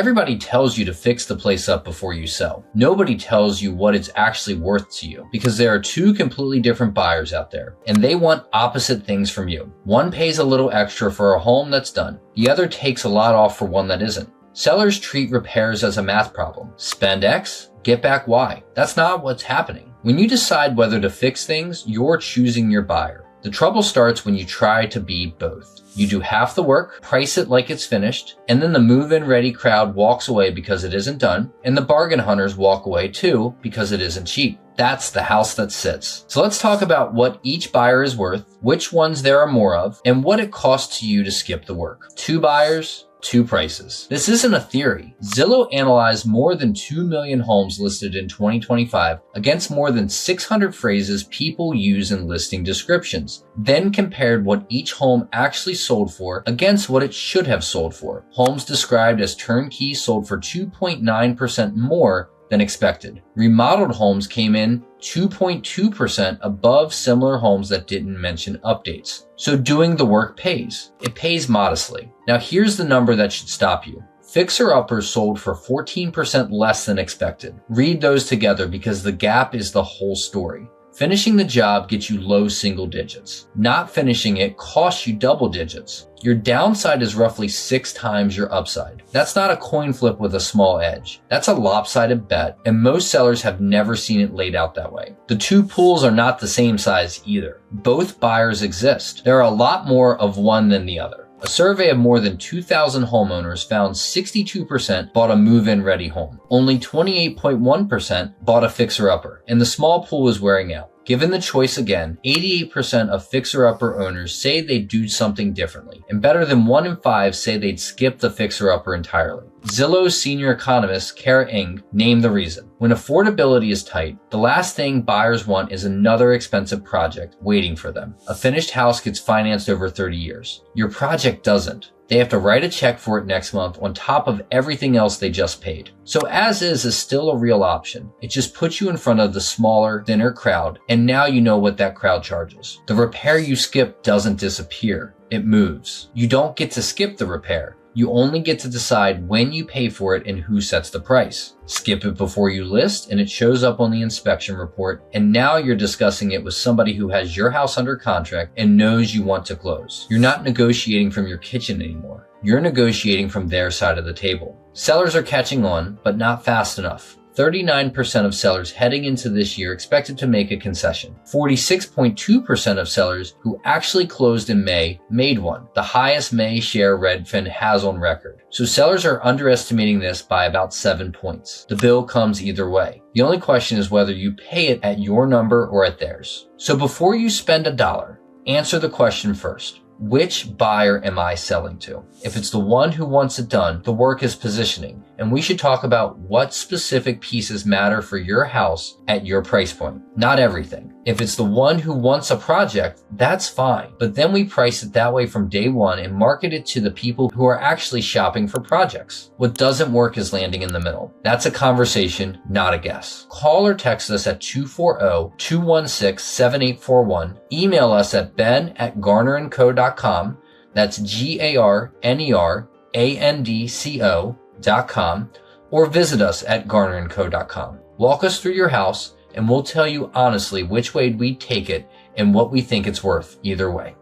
Everybody tells you to fix the place up before you sell. Nobody tells you what it's actually worth to you, because there are two completely different buyers out there, and they want opposite things from you. One pays a little extra for a home that's done. The other takes a lot off for one that isn't. Sellers treat repairs as a math problem. Spend X, get back Y. That's not what's happening. When you decide whether to fix things, you're choosing your buyer. The trouble starts when you try to be both. You do half the work, price it like it's finished, and then the move-in ready crowd walks away because it isn't done, and the bargain hunters walk away too because it isn't cheap. That's the house that sits. So let's talk about what each buyer is worth, which ones there are more of, and what it costs you to skip the work. 2 buyers, 2 prices. This isn't a theory. Zillow analyzed more than 2 million homes listed in 2025 against more than 600 phrases people use in listing descriptions, then compared what each home actually sold for against what it should have sold for. Homes described as turnkey sold for 2.9% more than expected. Remodeled homes came in 2.2% above similar homes that didn't mention updates. So doing the work pays. It pays modestly. Now here's the number that should stop you. Fixer-uppers sold for 14% less than expected. Read those together because the gap is the whole story. Finishing the job gets you low single digits. Not finishing it costs you double digits. Your downside is roughly 6 times your upside. That's not a coin flip with a small edge. That's a lopsided bet, and most sellers have never seen it laid out that way. The two pools are not the same size either. Both buyers exist. There are a lot more of one than the other. A survey of more than 2,000 homeowners found 62% bought a move-in ready home. Only 28.1% bought a fixer-upper, and the small pool is wearing out. Given the choice again, 88% of fixer-upper owners say they'd do something differently, and better than 1 in 5 say they'd skip the fixer-upper entirely. Zillow's senior economist, Kara Ng, named the reason. When affordability is tight, the last thing buyers want is another expensive project waiting for them. A finished house gets financed over 30 years. Your project doesn't. They have to write a check for it next month on top of everything else they just paid. So as is still a real option. It just puts you in front of the smaller, thinner crowd, and now you know what that crowd charges. The repair you skip doesn't disappear. It moves. You don't get to skip the repair. You only get to decide when you pay for it and who sets the price. Skip it before you list and it shows up on the inspection report, and now you're discussing it with somebody who has your house under contract and knows you want to close. You're not negotiating from your kitchen anymore. You're negotiating from their side of the table. Sellers are catching on, but not fast enough. 39% of sellers heading into this year expected to make a concession. 46.2% of sellers who actually closed in May made one, the highest May share Redfin has on record. So sellers are underestimating this by about 7 points. The bill comes either way. The only question is whether you pay it at your number or at theirs. So before you spend $1, answer the question first. Which buyer am I selling to? If it's the one who wants it done, the work is positioning, and we should talk about what specific pieces matter for your house at your price point. Not everything. If it's the one who wants a project, that's fine, but then we price it that way from day one and market it to the people who are actually shopping for projects. What doesn't work is landing in the middle. That's a conversation, not a guess. Call or text us at 240-216-7841. Email us at ben@garnerandco.com. That's GarnerAndco.com, or visit us at garnerandco.com. Walk us through your house and we'll tell you honestly which way we'd take it and what we think it's worth either way.